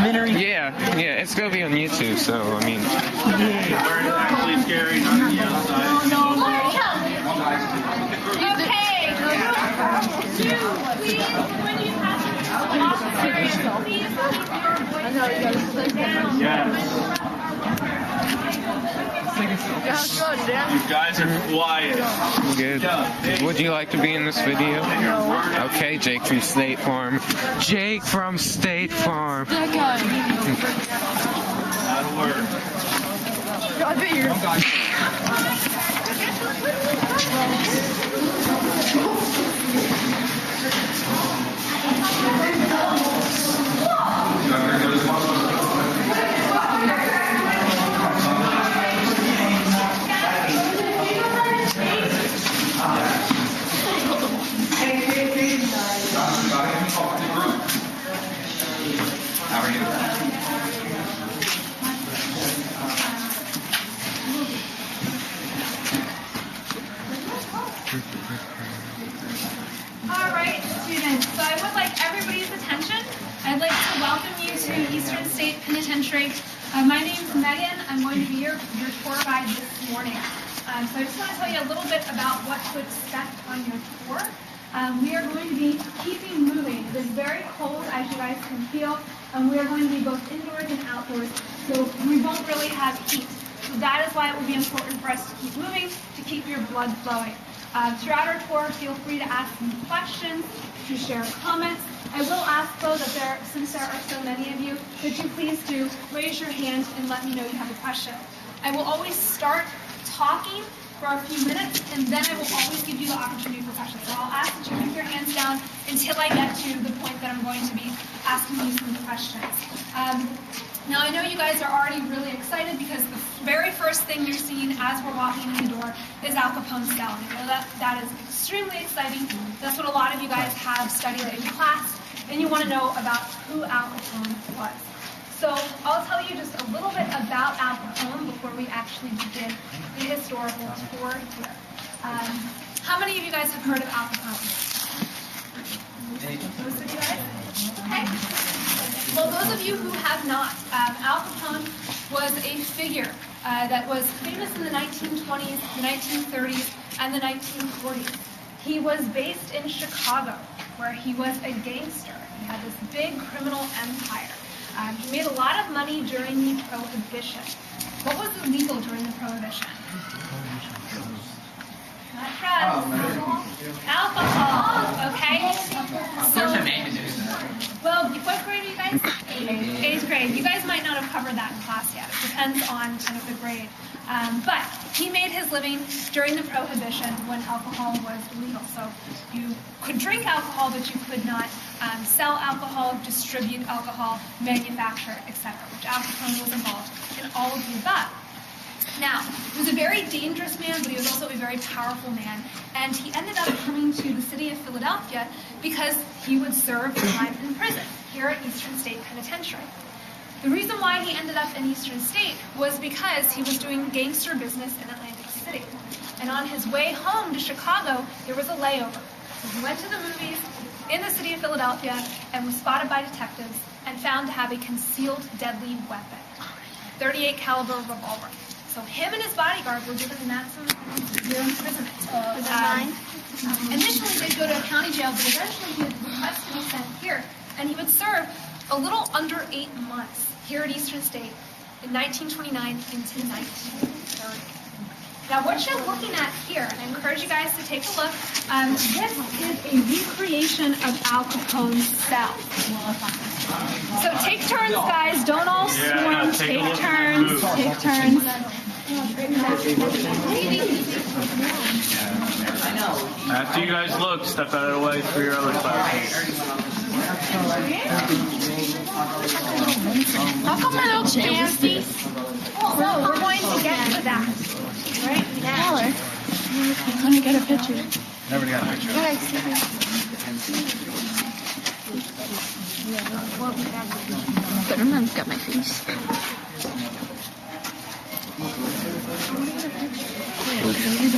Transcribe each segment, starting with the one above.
documentary? Yeah, it's gonna be on YouTube, so I mean. Where it's actually scary, not on the outside. Okay. Please, when you have please keep your voice down. Yes. You guys are quiet. Good. Would you like to be in this video? Okay, Jake from State Farm. Jake from State Farm. That guy. Not a word. I bet you're... How are you? All right, students. So I would like everybody's attention. I'd like to welcome you to Eastern State Penitentiary. My name's Megan. I'm going to be your tour guide this morning. So I just want to tell you a little bit about what to expect on your tour. We are going to be keeping moving. It is very cold, as you guys can feel, and we are going to be both indoors and outdoors, so we won't really have heat. So that is why it will be important for us to keep moving, to keep your blood flowing. Throughout our tour, feel free to ask me questions, to share comments. I will ask, though, that since there are so many of you, that you please do raise your hand and let me know you have a question. I will always start talking for a few minutes, and then I will always give you the opportunity for questions. So I'll ask that you keep your hands down until I get to the point that I'm going to be asking you some questions. Now, I know you guys are already really excited because the very first thing you're seeing as we're walking in the door is Al Capone's cell. And I know that is extremely exciting. That's what a lot of you guys have studied in class, and you want to know about who Al Capone was. So I'll tell you just a little bit about Al Capone before we actually begin the historical tour here. How many of you guys have heard of Al Capone? Most of you guys? Okay. Well, those of you who have not, Al Capone was a figure that was famous in the 1920s, the 1930s, and the 1940s. He was based in Chicago, where he was a gangster. He had this big criminal empire. He made a lot of money during the Prohibition. What was illegal during the Prohibition? Not drugs. Alcohol. Okay? Well, what grade are you guys? Eighth grade. You guys might not have covered that in class yet. It depends on kind of the grade. But he made his living during the Prohibition when alcohol was illegal. So you could drink alcohol, but you could not sell alcohol, distribute alcohol, manufacture, etc., which Al Capone was involved in all of the above. Now, he was a very dangerous man, but he was also a very powerful man, and he ended up coming to the city of Philadelphia because he would serve time in prison here at Eastern State Penitentiary. The reason why he ended up in Eastern State was because he was doing gangster business in Atlantic City. And on his way home to Chicago, there was a layover. So he went to the movies in the city of Philadelphia and was spotted by detectives and found to have a concealed deadly weapon, 38 caliber revolver. So him and his bodyguard were given the maximum year imprisonment. Initially, they'd go to a county jail, but eventually he would request to be sent here, and he would serve a little under 8 months here at Eastern State in 1929 into 1930. Now, what you're looking at here, and I encourage you guys to take a look, this is a recreation of Al Capone's cell. So take turns, guys. Don't all swarm. Take turns. Take turns. After you guys look, step out of the way for your other classes. How come I look fancy? Well, we're going to get to that right now. Let me get a picture. Never got a picture. But I've got my face.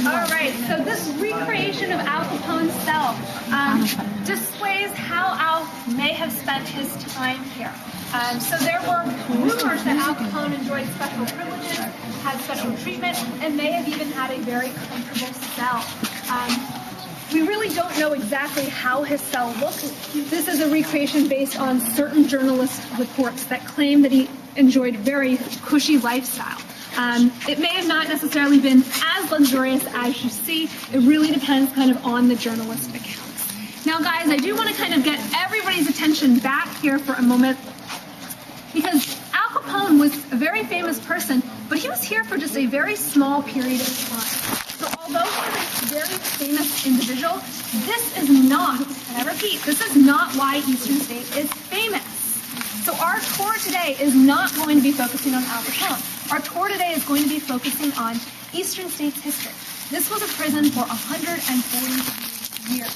All right, so this recreation of Al Capone's cell. displays how Al may have spent his time here. So there were rumors that Al Capone enjoyed special privileges, had special treatment, and may have even had a very comfortable cell. We really don't know exactly how his cell looked. This is a recreation based on certain journalist reports that claim that he enjoyed very cushy lifestyle. It may have not necessarily been as luxurious as you see. It really depends kind of on the journalist accounts. Now guys, I do want to kind of get everybody's attention back here for a moment, because Al Capone was a very famous person, but he was here for just a very small period of time. So although he was a very famous individual, this is not, and I repeat, this is not why Eastern State is famous. So our tour today is not going to be focusing on Al Capone. Our tour today is going to be focusing on Eastern State's history. This was a prison for 140 years.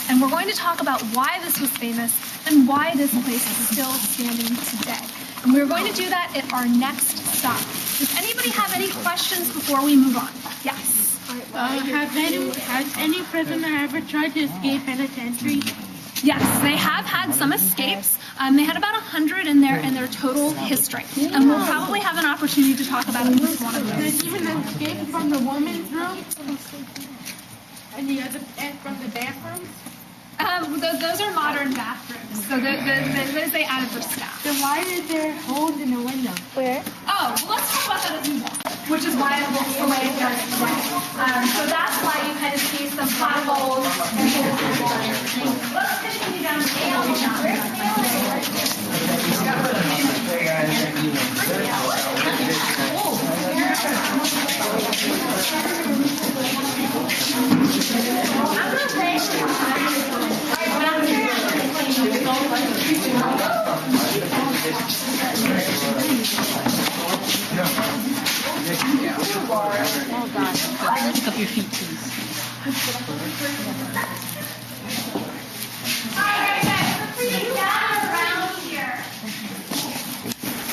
And we're going to talk about why this was famous and why this place is still standing today. And we're going to do that at our next stop. Does anybody have any questions before we move on? Yes. Has any prisoner ever tried to escape penitentiary? Yes, they have had some escapes. They had about 100 in their total history. And we'll probably have an opportunity to talk about at least one of those. There's even an escape from the woman's room? And from the bathrooms? Those are modern bathrooms, so those they added for staff. Then why is there holes in the window? Where? Oh, well, let's talk about that as we walk, which is why it looks the way it does today. So that's why you kind of see some potholes and holes in the wall. Let's continue down the Oh God. Lift up your feet, please. Alright guys, let's bring gather around here.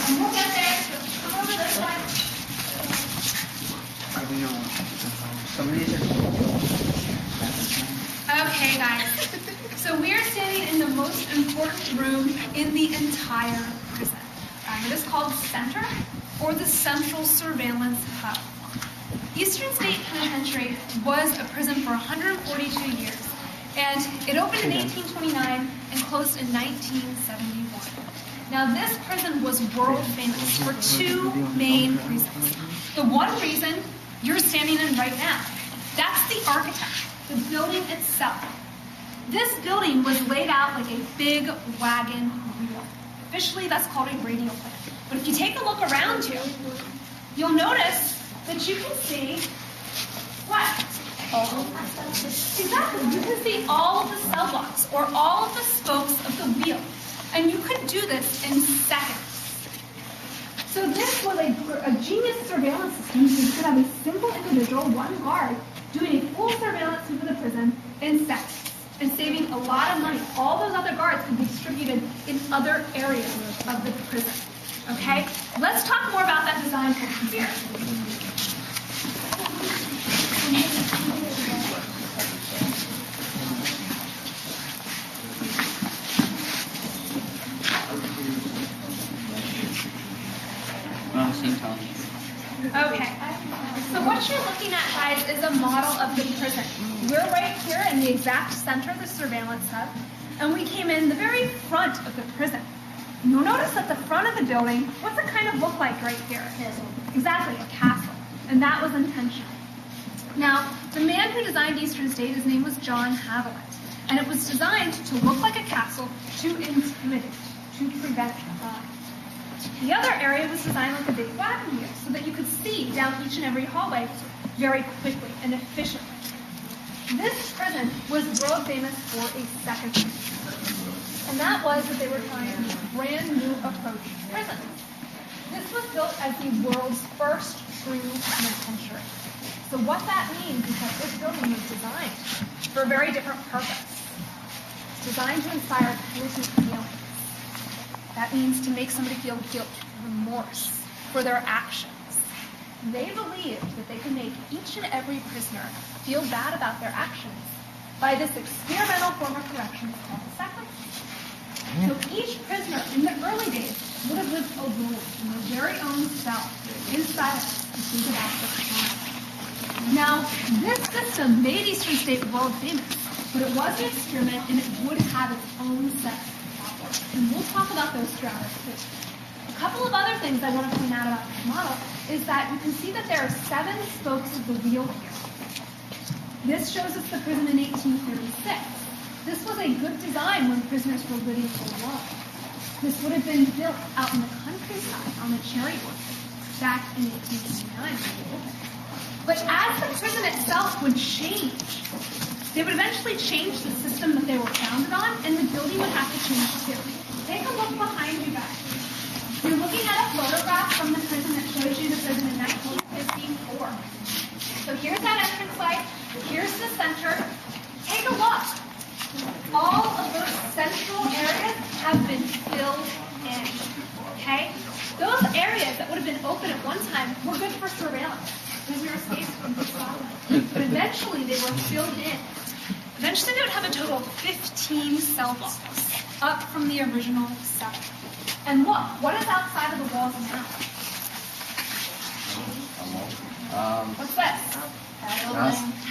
And we'll get there, so come over this way. Okay guys, so we are standing in the most important room in the entire prison. It is called Center, or the Central Surveillance Hub. Eastern State Penitentiary was a prison for 142 years, and it opened in 1829 and closed in 1971. Now this prison was world famous for two main reasons. The one reason you're standing in right now, that's the architecture, the building itself. This building was laid out like a big wagon wheel. Officially, that's called a radial plan. But if you take a look around you, you'll notice that you can see what? Exactly. You can see all of the cell blocks or all of the spokes of the wheel. And you could do this in seconds. So this was a genius surveillance system. So you could have a simple individual, one guard, doing a full surveillance over the prison in seconds and saving a lot of money. All those other guards could be distributed in other areas of the prison. Okay? Let's talk more about that design from here. Okay, so what you're looking at, guys, is a model of the prison. We're right here in the exact center of the surveillance hub, and we came in the very front of the prison. You'll notice at the front of the building, what's it kind of look like right here? Exactly, a castle, and that was intentional. Now, the man who designed Eastern State, his name was John Haviland, and it was designed to look like a castle to intimidate, to prevent crime. The other area was designed like a big wagon wheel so that you could see down each and every hallway very quickly and efficiently. This prison was world famous for a second reason, and that was that they were trying a brand new approach to prisons. This was built as the world's first true penitentiary. So what that means is that this building was designed for a very different purpose. It's designed to inspire penitent feelings. That means to make somebody feel guilt, remorse for their actions. They believed that they could make each and every prisoner feel bad about their actions by this experimental form of correction called the separate system. So each prisoner in the early days would have lived alone in their very own cell, inside a secluded aspect. Now, this system made Eastern State world famous, but it was an experiment and it would have its own set of problems. And we'll talk about those throughout our too. A couple of other things I want to point out about this model is that you can see that there are 7 spokes of the wheel here. This shows us the prison in 1836. This was a good design when prisoners were living alone. This would have been built out in the countryside on a cherry orchard back in 1869. But as the prison itself would change, they would eventually change the system that they were founded on, and the building would have to change too. Take a look behind you guys. You're looking at a photograph from the prison that shows you the prison in 1954. So here's that entrance light. Here's the center. Take a look. All of those central areas have been filled in. Okay? Those areas that would have been open at one time were good for surveillance. Prisoner escapes from the Scotland. But eventually they were filled in. Eventually they would have a total of 15 cell blocks, up from the original 7. And look, what is outside of the walls now? What's this?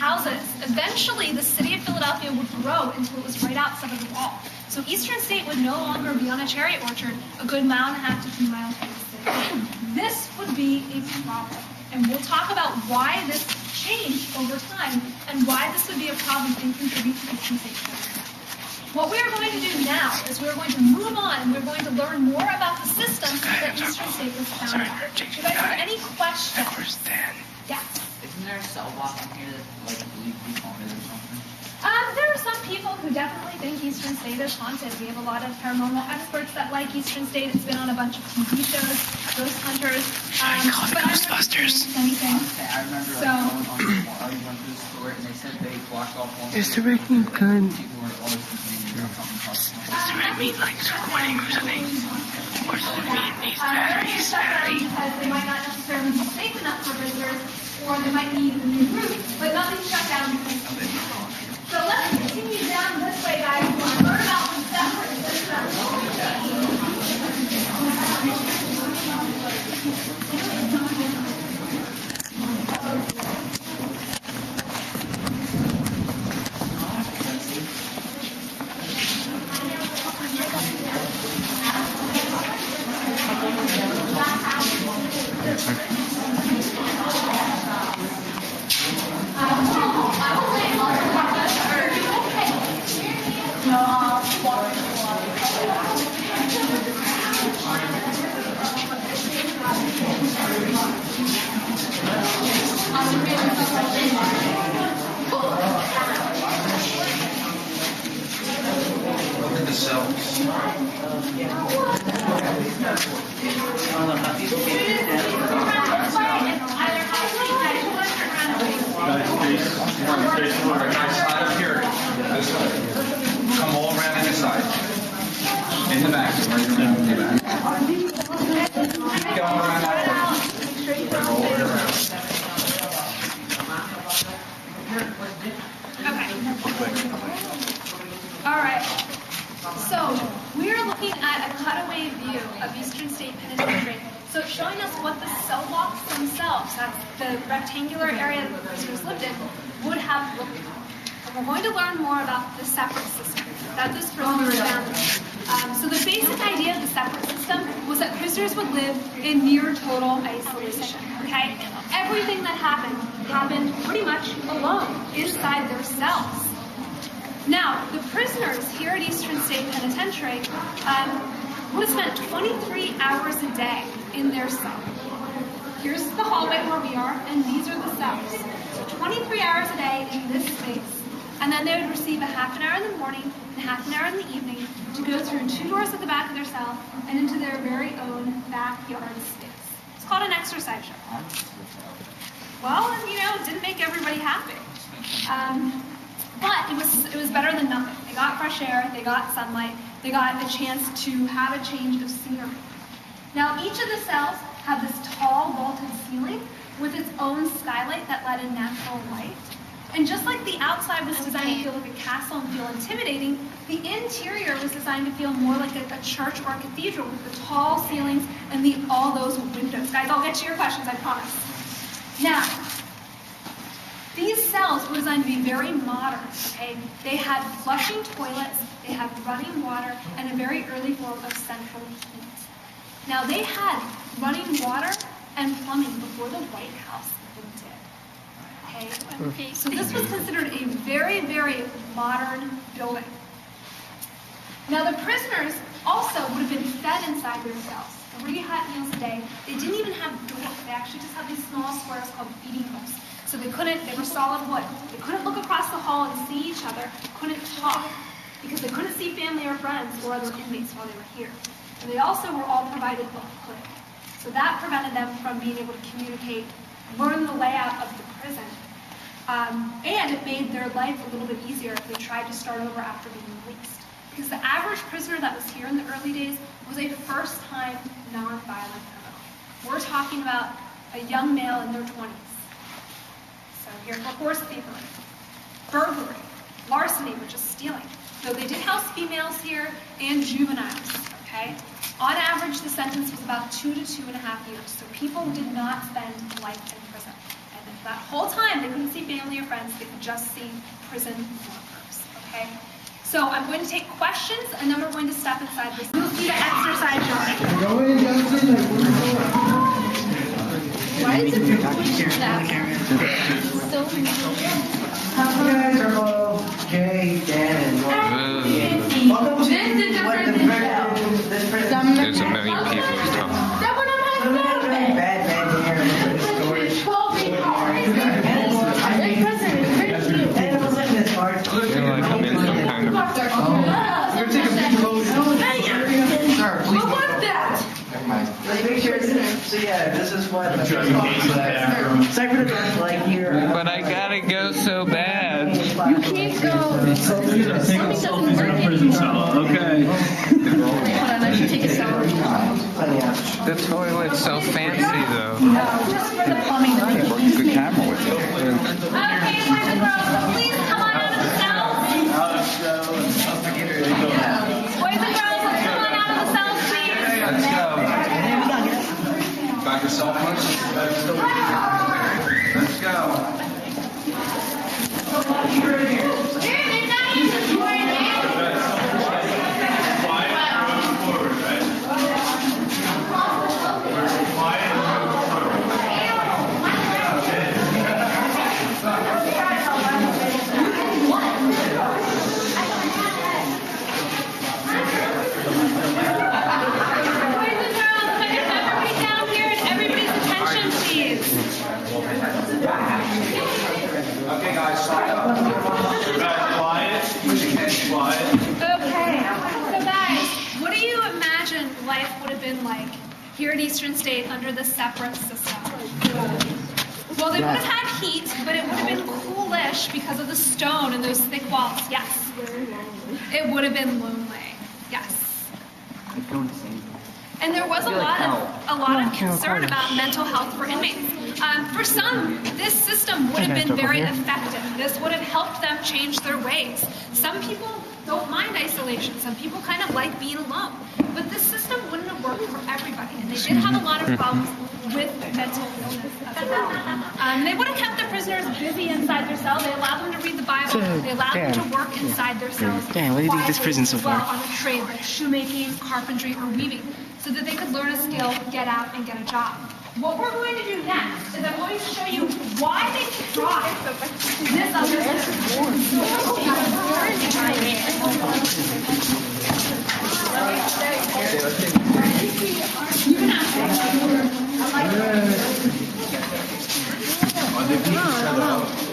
Houses. Eventually, the city of Philadelphia would grow until it was right outside of the wall. So Eastern State would no longer be on a cherry orchard a good mile and a half to 2 miles from the city. This would be a problem. And we'll talk about why this changed over time and why this would be a problem and contribute to Eastern State studies. What we are going to do now is we're going to move on and we're going to learn more about the system that Eastern State was founded on. Should I have any questions? Yes. Isn't there a cell block in here that like believe people on it or something? There are some people who definitely think Eastern State is haunted. We have a lot of paranormal experts that like Eastern State. It's been on a bunch of TV shows, Ghost Hunters. But Ghostbusters. Anything. Okay, I remember So- I went to the store and they said they blocked off one. Is the making good? People were always complaining about something called. Does it mean like recording or something? Or does it mean these batteries Because they might not necessarily be safe enough for visitors, or they might need a new route, but nothing's shut down because of it. So let's continue down this way, guys. We'll learn about the separate systems. Look at the cells. Side up here. This side. Come all around in the side. In the back. Right around in the back. Keep going around that way. Roll it around. Okay. All right. So we are looking at a cutaway view of Eastern State Penitentiary. So it's showing us what the cell blocks themselves, that's the rectangular area that the prisoners lived in, would have looked like. And we're going to learn more about the separate system that this prison was founded on. So the basic idea of the separate system was that prisoners would live in near total isolation. Okay? Everything that happened pretty much alone inside their cells. Now, the prisoners here at Eastern State Penitentiary would have spent 23 hours a day in their cell. Here's the hallway where we are, and these are the cells. So 23 hours a day in this space. And then they would receive a half an hour in the morning and half an hour in the evening to go through 2 doors at the back of their cell and into their very own backyard space. It's called an exercise show. Well, you know, it didn't make everybody happy. But it was better than nothing. They got fresh air, they got sunlight, they got a chance to have a change of scenery. Now, each of the cells have this tall vaulted ceiling with its own skylight that let in natural light. And just like the outside was designed to feel like a castle and feel intimidating, the interior was designed to feel more like a church or a cathedral with the tall ceilings and all those windows. Guys, I'll get to your questions, I promise. Now, these cells were designed to be very modern, okay? They had flushing toilets, they had running water, and a very early form of central heat. Now, they had running water and plumbing before the White House even did. Okay? So this was considered a very, very modern building. Now, the prisoners also would have been fed inside their cells. The really hot meals a day. They didn't even have doors. They actually just had these small squares called feeding holes. So they were solid wood. They couldn't look across the hall and see each other, couldn't talk, because they couldn't see family or friends or other inmates while they were here. And they also were all provided book clip. So that prevented them from being able to communicate, learn the layout of the prison. And it made their life a little bit easier if they tried to start over after being released. Because the average prisoner that was here in the early days was a first-time nonviolent criminal. We're talking about a young male in their 20s. So here for horse thievery, burglary, larceny, which is stealing. So they did house females here and juveniles, okay? On average, the sentence was about 2 to 2.5 years. So people did not spend life in prison. And for that whole time, they couldn't see family or friends. They could just see prison workers, okay? So I'm going to take questions, and then we're going to step inside this. You'll see the exercise yard. Go in, Justin. Why is it pushing that? So Hi guys, are all Jay, Dan, and Lauren. Welcome to There's a million people who's talking. that one on my phone. bad here. 12 people. That president is very cute. And listen to this part. I feel like I'm in some kind of... You're gonna take a big load. Sir, please. What was that? Never mind. Let's make sure. So yeah, this is what the first Cypher does like here. But I gotta go so bad. You can't go. Something doesn't work anymore. Okay. Hold on, I should take a shower. The toilet's so fancy though. No, just for the plumbing. Good camera with you. Okay, boys and girls, so please come on out of the cells. Boys and girls, let's come on out of the cells, please. Let's go. Got yourself much? Let's go. Okay, guys, sign up. Quiet. Okay, so guys, what do you imagine life would have been like here at Eastern State under the separate system? Well, they would have had heat, but it would have been coolish because of the stone and those thick walls. Yes. It would have been lonely. Yes. And there was a lot of concern about mental health for inmates. For some, this system would have been very effective. This would have helped them change their ways. Some people don't mind isolation. Some people kind of like being alone. But this system wouldn't have worked for everybody. And they did have a lot of problems with mental illness as well. They would have kept the prisoners busy inside their cell. They allowed them to read the Bible. They allowed them to work inside their cells. Dan, what do you think of this prison so far? On a trade like shoemaking, carpentry, or weaving, so that they could learn a skill, get out, and get a job. What we're going to do next is I'm going to show you why they tried this other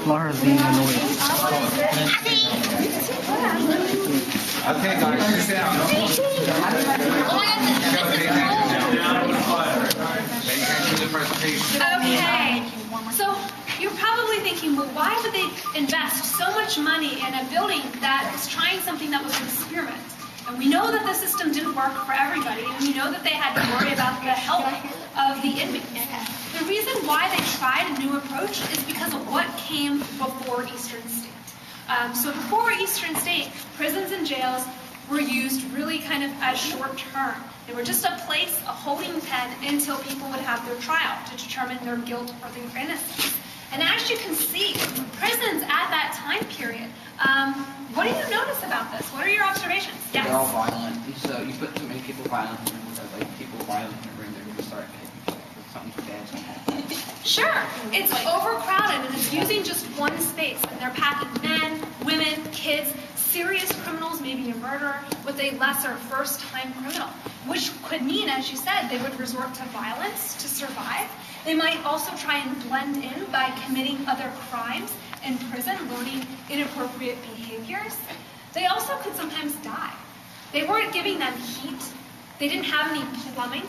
Laura's being annoyed. Okay, guys, sit down. Pay attention to the presentation. Okay, so you're probably thinking, well, why would they invest so much money in a building that is trying something that was an experiment? And we know that the system didn't work for everybody, and we know that they had to worry about the health of the inmates. The reason reason why they tried a new approach is because of what came before Eastern State. So before Eastern State, prisons and jails were used really kind of as short term. They were just a place, a holding pen, until people would have their trial to determine their guilt or their innocence. And as you can see, prisons at that time period, what do you notice about this? What are your observations? Yes? They're all violent. So you put too many people violent in rooms, like people violent in a room, they're going to start kicking. Something bad's going to happen. Sure, it's overcrowded and it's using just one space. And they're packing men, women, kids, serious criminals, maybe a murderer, with a lesser first-time criminal, which could mean, as you said, they would resort to violence to survive. They might also try and blend in by committing other crimes in prison, learning inappropriate behaviors. They also could sometimes die. They weren't giving them heat. They didn't have any plumbing,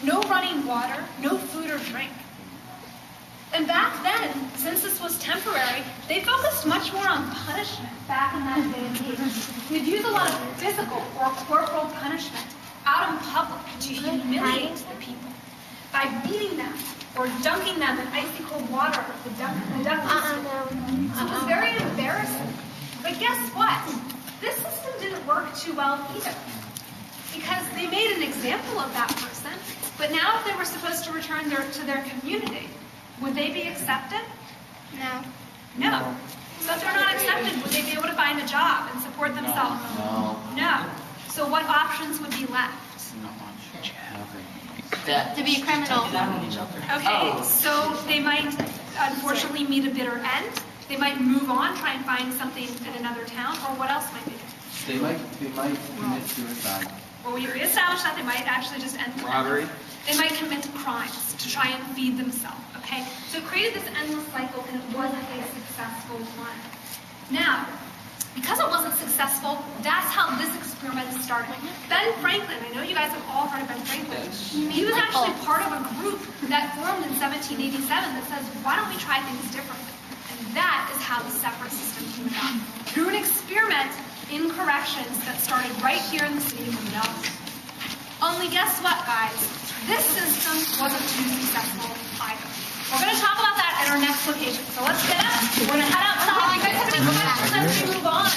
no running water, no food or drink. And back then, since this was temporary, they focused much more on punishment back in that day and age. They'd use a lot of physical or corporal punishment out in public to humiliate the people by beating them or dunking them in icy cold water with the duck. So it was very embarrassing. But guess what? This system didn't work too well either, because they made an example of that person. But now if they were supposed to return to their community, would they be accepted? No. No. So if they're not accepted, would they be able to find a job and support themselves? No. So what options would be left? To be a criminal. Okay, so they might unfortunately meet a bitter end. They might move on, try and find something in another town, or what else might they do? They might commit suicide. Well, we established that they might actually just end Robbery. They might commit crimes to try and feed themselves, okay? So it created this endless cycle, and it wasn't a successful one. Now, because it wasn't successful, that's how this experiment started. Ben Franklin, I know you guys have all heard of Ben Franklin. He was actually part of a group that formed in 1787 that says, why don't we try things differently? And that is how the separate system came about. Through an experiment in corrections that started right here in the city of Philadelphia. Only guess what, guys? This system wasn't too successful either. We're going to talk about that at our next location. So let's get up. We're going to head outside. You guys have any questions as we move on?